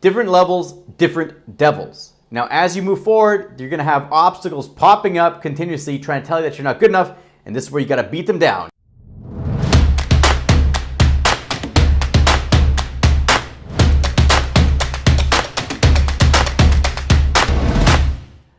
Different levels, different devils. Now, as you move forward, you're going to have obstacles popping up continuously trying to tell you that you're not good enough, and this is where you got to beat them down.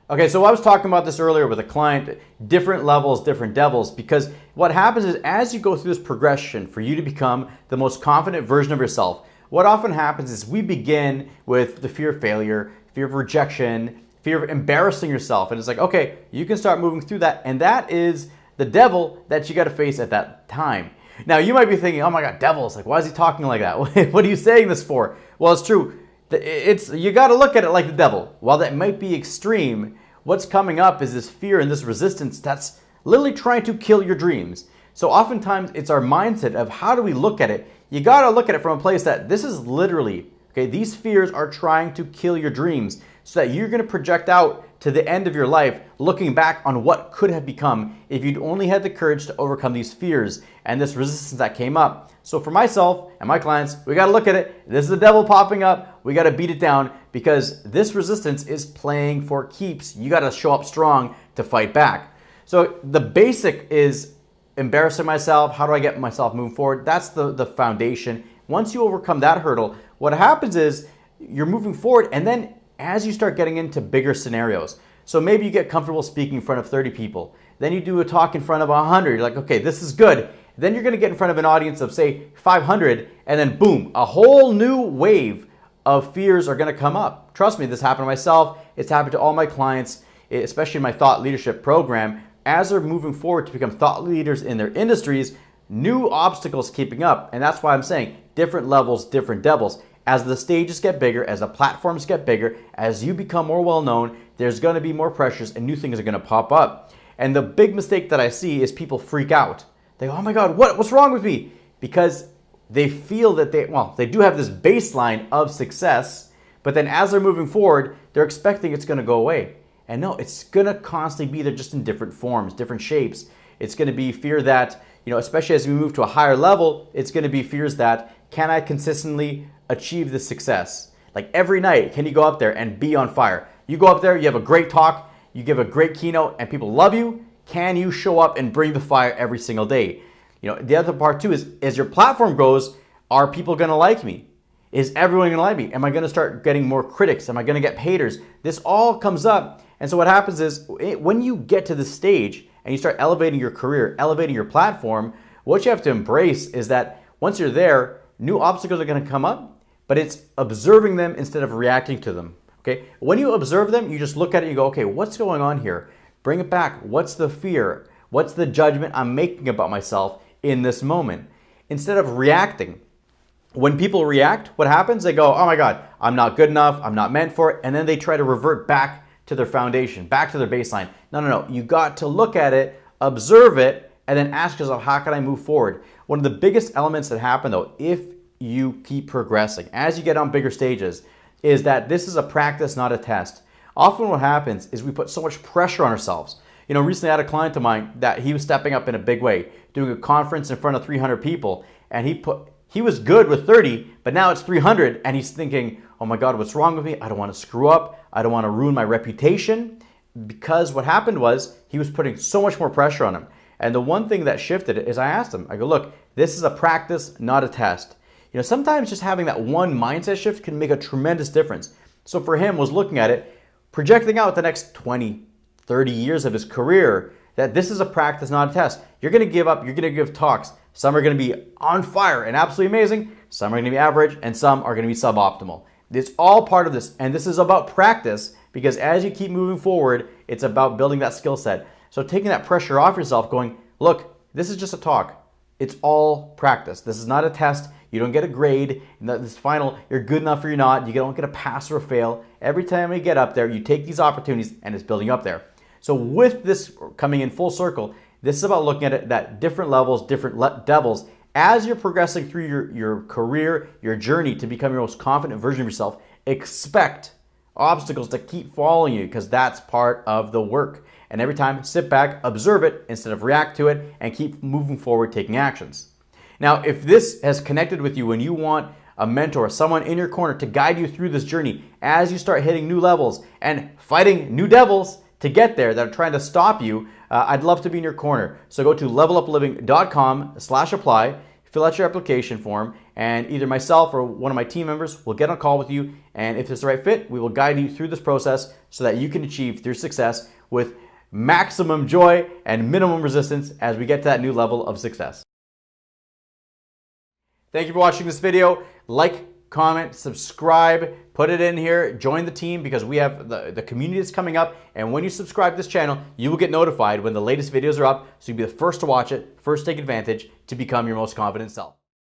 Okay, so I was talking about this earlier with a client, different levels, different devils, because what happens is as you go through this progression for you to become the most confident version of yourself, what often happens is we begin with the fear of failure, fear of rejection, fear of embarrassing yourself. And it's like, okay, you can start moving through that. And that is the devil that you got to face at that time. Now, you might be thinking, oh my God, devils, like, why is he talking like that? What are you saying this for? Well, it's true. You got to look at it like the devil. While that might be extreme, what's coming up is this fear and this resistance that's literally trying to kill your dreams. So oftentimes it's our mindset of how do we look at it. You got to look at it from a place that this is literally, okay, these fears are trying to kill your dreams so that you're going to project out to the end of your life looking back on what could have become if you'd only had the courage to overcome these fears and this resistance that came up. So for myself and my clients, we got to look at it. This is the devil popping up. We got to beat it down because this resistance is playing for keeps. You got to show up strong to fight back. So the basic is embarrassing myself. How do I get myself moving forward? That's the foundation. Once you overcome that hurdle, what happens is you're moving forward, and then as you start getting into bigger scenarios, so maybe you get comfortable speaking in front of 30 people, then you do a talk in front of 100, you're like, okay, this is good. Then you're gonna get in front of an audience of say 500, and then boom, a whole new wave of fears are gonna come up. Trust me, this happened to myself, it's happened to all my clients, especially in my thought leadership program. As they're moving forward to become thought leaders in their industries, new obstacles keeping up. And that's why I'm saying different levels, different devils. As the stages get bigger, as the platforms get bigger, as you become more well-known, there's gonna be more pressures and new things are gonna pop up. And the big mistake that I see is people freak out. They go, oh my God, what's wrong with me? Because they feel that they do have this baseline of success, but then as they're moving forward, they're expecting it's gonna go away. And no, it's gonna constantly be there just in different forms, different shapes. It's gonna be fear that, especially as we move to a higher level, it's gonna be fears that, can I consistently achieve the success? Like every night, can you go up there and be on fire? You go up there, you have a great talk, you give a great keynote, and people love you. Can you show up and bring the fire every single day? The other part too is, as your platform grows, are people gonna like me? Is everyone gonna like me? Am I gonna start getting more critics? Am I gonna get haters? This all comes up. And so what happens is when you get to this stage and you start elevating your career, elevating your platform, what you have to embrace is that once you're there, new obstacles are going to come up, but it's observing them instead of reacting to them. Okay? When you observe them, you just look at it and you go, okay, what's going on here? Bring it back. What's the fear? What's the judgment I'm making about myself in this moment? Instead of reacting. When people react, what happens? They go, oh my God, I'm not good enough. I'm not meant for it. And then they try to revert back to their foundation, back to their baseline. No. You got to look at it, observe it, and then ask yourself, how can I move forward? One of the biggest elements that happen though, if you keep progressing, as you get on bigger stages, is that this is a practice, not a test. Often what happens is we put so much pressure on ourselves. Recently I had a client of mine that he was stepping up in a big way, doing a conference in front of 300 people, and he was good with 30, but now it's 300, and he's thinking, oh my God, what's wrong with me? I don't want to screw up. I don't want to ruin my reputation. Because what happened was he was putting so much more pressure on him. And the one thing that shifted it is I asked him, I go, look, this is a practice, not a test. Sometimes just having that one mindset shift can make a tremendous difference. So for him was looking at it, projecting out the next 20, 30 years of his career, that this is a practice, not a test. You're going to give up, you're going to give talks. Some are going to be on fire and absolutely amazing. Some are going to be average and some are going to be suboptimal. It's all part of this, and this is about practice because as you keep moving forward, it's about building that skill set. So taking that pressure off yourself, going, look, this is just a talk. It's all practice. This is not a test. You don't get a grade. This final, you're good enough or you're not. You don't get a pass or a fail. Every time you get up there, you take these opportunities and it's building up there. So with this coming in full circle, this is about looking at it that different levels, different devils. As you're progressing through your career, your journey to become your most confident version of yourself, expect obstacles to keep following you because that's part of the work. And every time, sit back, observe it instead of react to it, and keep moving forward, taking actions. Now, if this has connected with you and you want a mentor, someone in your corner to guide you through this journey as you start hitting new levels and fighting new devils to get there that are trying to stop you, I'd love to be in your corner. So go to levelupliving.com/apply, fill out your application form, and either myself or one of my team members will get on a call with you. And if it's the right fit, we will guide you through this process so that you can achieve your success with maximum joy and minimum resistance as we get to that new level of success. Thank you for watching this video. Like, comment, subscribe, put it in here, join the team because we have the community that's coming up. And when you subscribe to this channel, you will get notified when the latest videos are up. So you'll be the first to watch it, first take advantage to become your most confident self.